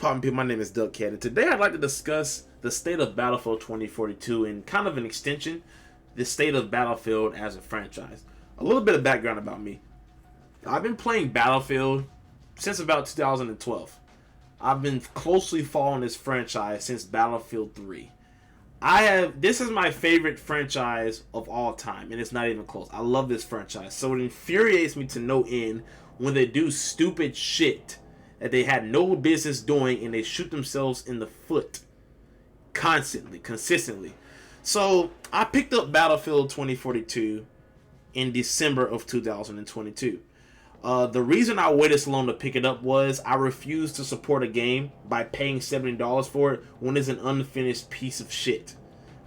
poppin' people? My name is Doug Cat, and today I'd like to discuss the state of Battlefield 2042 and kind of an extension, the state of Battlefield as a franchise. A little bit of background about me. I've been playing Battlefield since about 2012. I've been closely following this franchise since Battlefield 3. This is my favorite franchise of all time, and it's not even close. I love this franchise, so it infuriates me to no end when they do stupid shit that they had no business doing, and they shoot themselves in the foot constantly, consistently. So I picked up Battlefield 2042 in December of 2022. The reason I waited so long to pick it up was I refused to support a game by paying $70 for it when it's an unfinished piece of shit,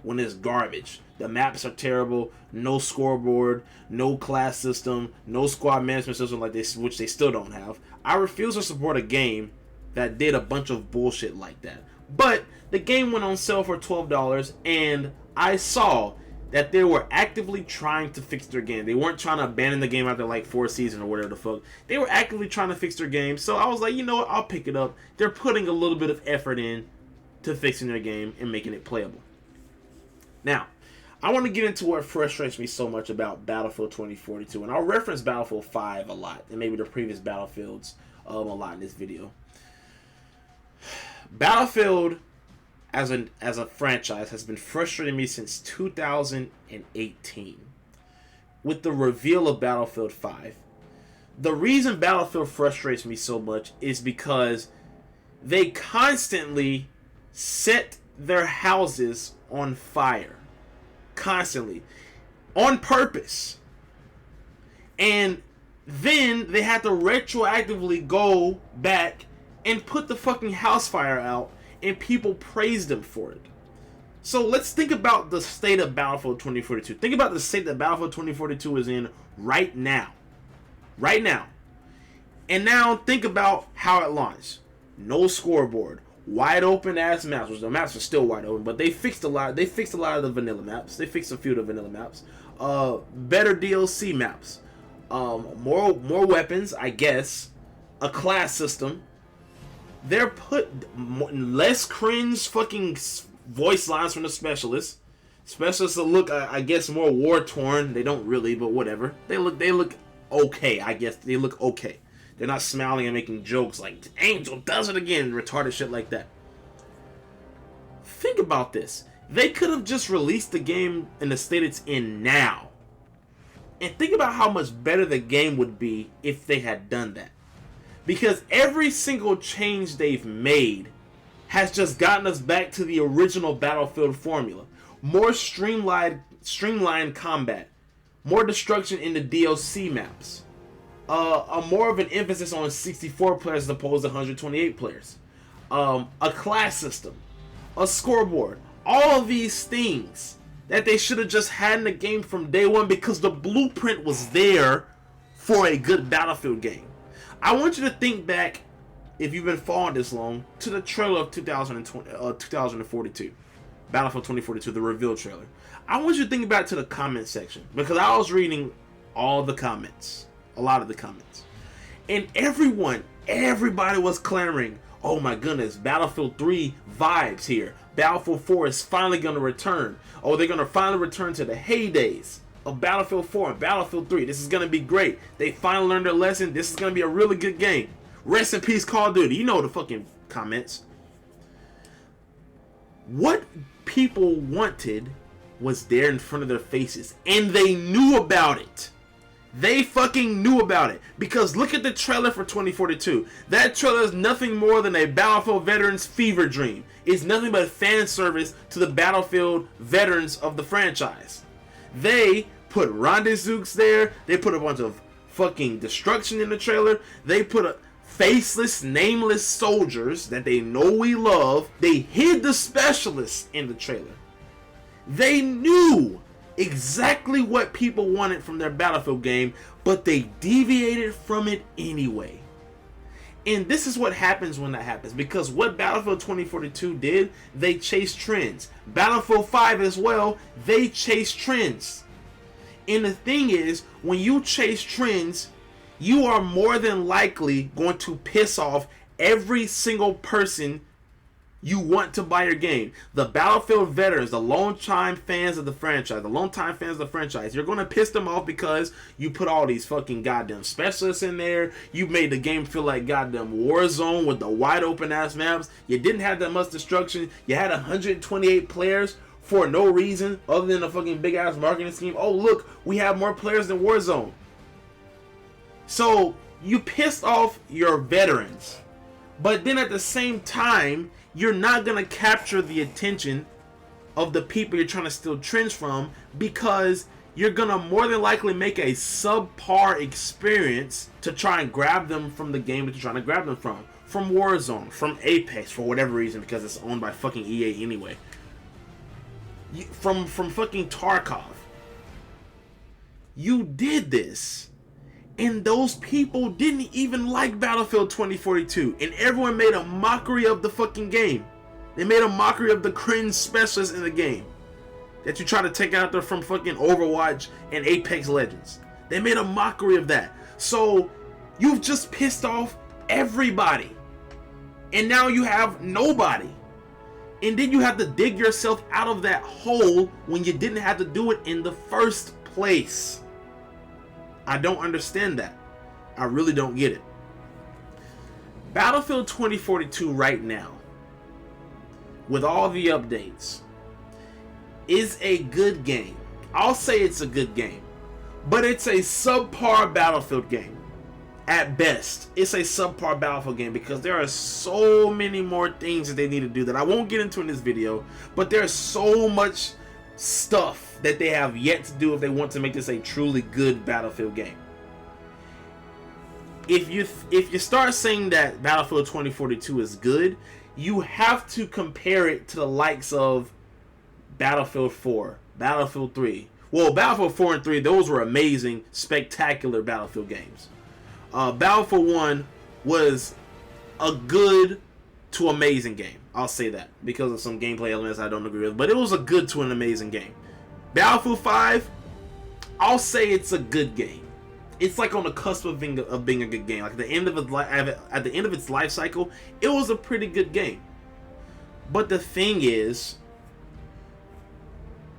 when it's garbage. The maps are terrible, no scoreboard, no class system, no squad management system like this, which they still don't have. I refuse to support a game that did a bunch of bullshit like that. But the game went on sale for $12, and I saw that they were actively trying to fix their game. They weren't trying to abandon the game after like 4 seasons or whatever the fuck. They were actively trying to fix their game. So I was like, you know what, I'll pick it up. They're putting a little bit of effort in to fixing their game and making it playable. Now, I want to get into what frustrates me so much about Battlefield 2042. And I'll reference Battlefield 5 a lot, and maybe the previous Battlefields a lot in this video. Battlefield as a franchise has been frustrating me since 2018 with the reveal of Battlefield 5. The reason Battlefield frustrates me so much is because they constantly set their houses on fire. Constantly. On purpose. And then they had to retroactively go back and put the fucking house fire out, and people praised them for it. So let's think about the state of Battlefield 2042. Think about the state that Battlefield 2042 is in right now. Right now. And now think about how it launched. No scoreboard. Wide open ass maps, which the maps are still wide open, but they fixed a lot. They fixed a lot of the vanilla maps. They fixed a few of the vanilla maps. Better DLC maps. More weapons, I guess. A class system. They're put less cringe fucking voice lines from the specialists. Specialists look, I guess, more war torn. They don't really, but whatever. They look okay. I guess they look okay. They're not smiling and making jokes like Angel does it again, retarded shit like that. Think about this. They could have just released the game in the state it's in now. And think about how much better the game would be if they had done that. Because every single change they've made has just gotten us back to the original Battlefield formula. More streamlined combat. More destruction in the DLC maps. More of an emphasis on 64 players as opposed to 128 players. A class system. A scoreboard. All of these things that they should have just had in the game from day one because the blueprint was there for a good Battlefield game. I want you to think back, if you've been following this long, to the trailer of 2042. Battlefield 2042, the reveal trailer. I want you to think back to the comment section, because I was reading all the comments. A lot of the comments. And everybody was clamoring, oh my goodness, Battlefield 3 vibes here. Battlefield 4 is finally going to return. Oh, they're going to finally return to the heydays of Battlefield 4 and Battlefield 3. This is going to be great. They finally learned their lesson. This is going to be a really good game. Rest in peace, Call of Duty. You know the fucking comments. What people wanted was there in front of their faces. And they knew about it. They fucking knew about it. Because look at the trailer for 2042. That trailer is nothing more than a Battlefield veterans fever dream. It's nothing but fan service to the Battlefield veterans of the franchise. They put rendezvous there. They put a bunch of fucking destruction in the trailer. They put a faceless, nameless soldiers that they know we love. They hid the specialists in the trailer. They knew exactly what people wanted from their Battlefield game, but they deviated from it anyway. And this is what happens when that happens, because what Battlefield 2042 did, they chased trends. Battlefield 5 as well, they chased trends. And the thing is, when you chase trends, you are more than likely going to piss off every single person you want to buy your game. The Battlefield veterans, the longtime fans of the franchise, you're going to piss them off because you put all these fucking goddamn specialists in there. You made the game feel like goddamn Warzone with the wide open ass maps. You didn't have that much destruction. You had 128 players for no reason other than a fucking big ass marketing scheme. Oh look, we have more players than Warzone. So you pissed off your veterans. But then at the same time, you're not going to capture the attention of the people you're trying to steal trends from, because you're going to more than likely make a subpar experience to try and grab them from the game that you're trying to grab them from. From Warzone, from Apex, for whatever reason, because it's owned by fucking EA anyway. From fucking Tarkov. You did this. And those people didn't even like Battlefield 2042. And everyone made a mockery of the fucking game. They made a mockery of the cringe specialists in the game that you try to take out there from fucking Overwatch and Apex Legends. They made a mockery of that. So you've just pissed off everybody. And now you have nobody. And then you have to dig yourself out of that hole when you didn't have to do it in the first place. I don't understand that. I really don't get it. Battlefield 2042 right now, with all the updates, is a good game. I'll say it's a good game. But it's a subpar Battlefield game. At best, it's a subpar Battlefield game because there are so many more things that they need to do that I won't get into in this video, but there's so much stuff that they have yet to do if they want to make this a truly good Battlefield game. If you start saying that Battlefield 2042 is good, you have to compare it to the likes of Battlefield 4, Battlefield 3. Well, Battlefield 4 and 3, those were amazing, spectacular Battlefield games. Battlefield 1 was a good to amazing game. I'll say that because of some gameplay elements I don't agree with, but it was a good to an amazing game. Battlefield 5, I'll say it's a good game. It's like on the cusp of being a good game. Like at the end of its life cycle, it was a pretty good game. But the thing is,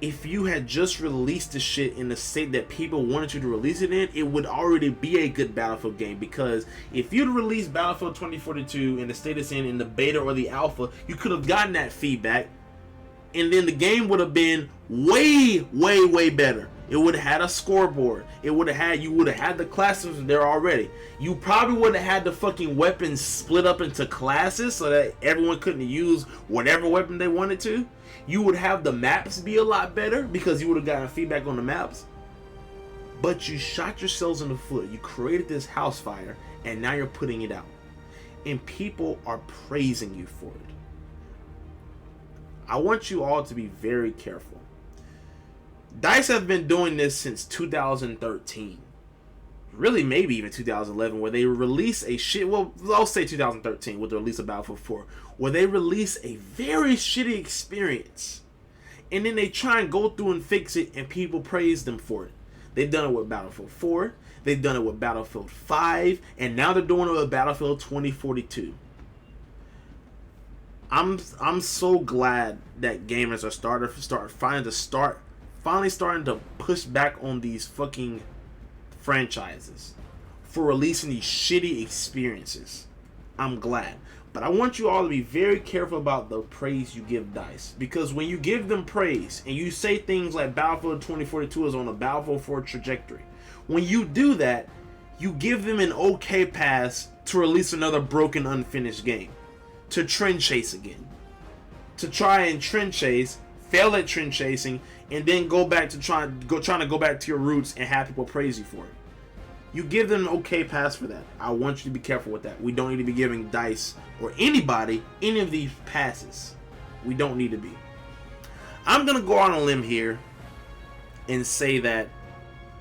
if you had just released the shit in the state that people wanted you to release it in, it would already be a good Battlefield game. Because if you'd released Battlefield 2042 in the state it's in the beta or the alpha, you could have gotten that feedback, and then the game would have been way, way, way better. It would have had a scoreboard. You would have had the classes there already. You probably would have had the fucking weapons split up into classes so that everyone couldn't use whatever weapon they wanted to. You would have the maps be a lot better because you would have gotten feedback on the maps. But you shot yourselves in the foot. You created this house fire and now you're putting it out. And people are praising you for it. I want you all to be very careful. DICE have been doing this since 2013. Really, maybe even 2011, where they release a shit. Well, I'll say 2013 with the release of Battlefield 4, where they release a very shitty experience, and then they try and go through and fix it, and people praise them for it. They've done it with Battlefield 4, they've done it with Battlefield 5, and now they're doing it with Battlefield 2042. I'm so glad that gamers are finally starting to push back on these fucking franchises for releasing these shitty experiences. I'm glad. But I want you all to be very careful about the praise you give DICE. Because when you give them praise and you say things like Battlefield 2042 is on a Battlefield 4 trajectory, when you do that, you give them an okay pass to release another broken, unfinished game. To trend chase again. To try and trend chase, fail at trend chasing, and then go back to trying to go back to your roots and have people praise you for it. You give them an okay pass for that. I want you to be careful with that. We don't need to be giving DICE or anybody any of these passes. We don't need to be. I'm going to go on a limb here and say that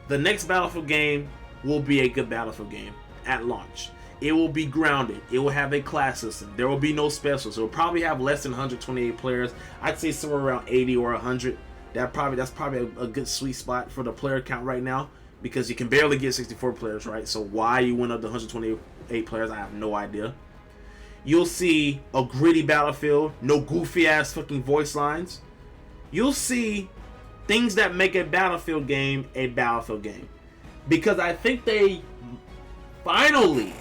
the next Battlefield game will be a good Battlefield game at launch. It will be grounded. It will have a class system. There will be no specials. It will probably have less than 128 players. I'd say somewhere around 80 or 100. That's probably a good sweet spot for the player count right now, because you can barely get 64 players, right? So why you went up to 128 players, I have no idea. You'll see a gritty Battlefield, no goofy ass fucking voice lines. You'll see things that make a Battlefield game a Battlefield game. Because I think they finally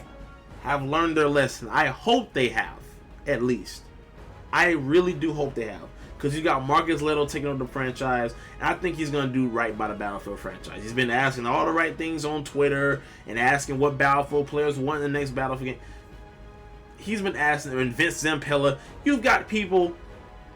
have learned their lesson. I hope they have, at least. I really do hope they have. Because you got Marcus Little taking over the franchise, and I think he's going to do right by the Battlefield franchise. He's been asking all the right things on Twitter and asking what Battlefield players want in the next Battlefield game. He's been asking, and Vince Zampella, you've got people,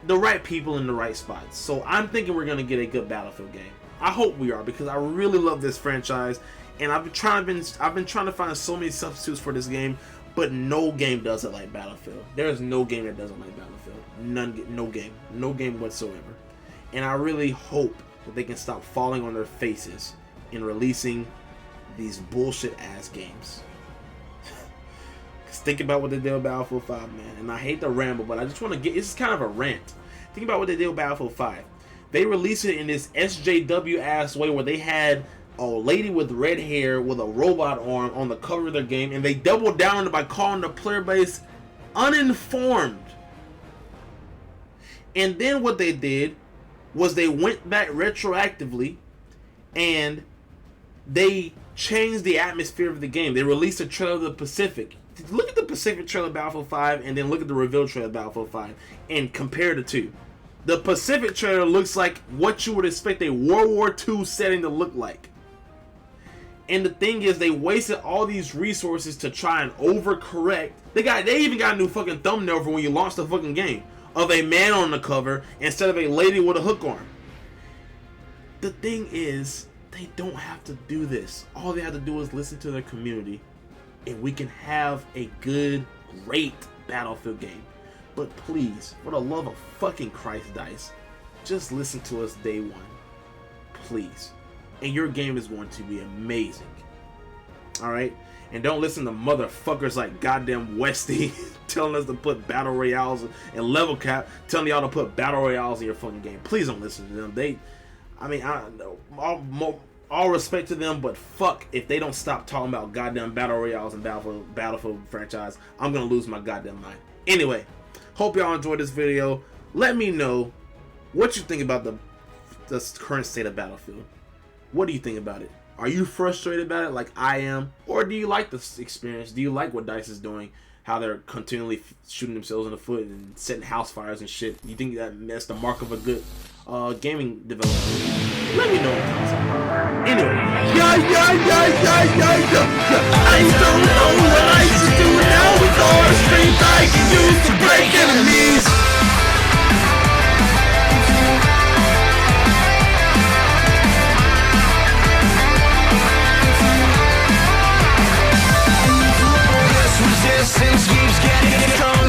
the right people in the right spots. So I'm thinking we're going to get a good Battlefield game. I hope we are, because I really love this franchise, and I've been trying to find so many substitutes for this game, but no game does it like Battlefield. There is no game that does it like Battlefield. No game whatsoever. And I really hope that they can stop falling on their faces in releasing these bullshit ass games. Cause think about what they did with Battlefield 5, man. And I hate to ramble, but I just want to get, this is kind of a rant. Think about what they did with Battlefield 5. They released it in this SJW ass way where they had a lady with red hair with a robot arm on the cover of their game, and they doubled down on it by calling the player base uninformed. And then what they did was they went back retroactively and they changed the atmosphere of the game. They released a trailer of the Pacific. Look at the Pacific trailer of Battlefield 5 and then look at the reveal trailer of Battlefield 5 and compare the two. The Pacific trailer looks like what you would expect a World War II setting to look like. And the thing is, they wasted all these resources to try and overcorrect. They even got a new fucking thumbnail for when you launch the fucking game of a man on the cover instead of a lady with a hook arm. The thing is, they don't have to do this. All they have to do is listen to their community, and we can have a good, great Battlefield game. But please, for the love of fucking Christ, DICE, just listen to us day one. Please. And your game is going to be amazing. Alright? And don't listen to motherfuckers like goddamn Westy telling us to put battle royales and level cap, telling y'all to put battle royales in your fucking game. Please don't listen to them. All respect to them, but fuck if they don't stop talking about goddamn battle royales and Battlefield franchise. I'm gonna lose my goddamn mind. Anyway, hope y'all enjoyed this video. Let me know what you think about the current state of Battlefield. What do you think about it? Are you frustrated about it like I am? Or do you like this experience? Do you like what DICE is doing? How they're continually shooting themselves in the foot and setting house fires and shit? You think that's the mark of a good gaming developer? Let me know in the comments. Anyway. I don't know what I should do now with all the strength I can use to break enemies. Resistance keeps getting stronger.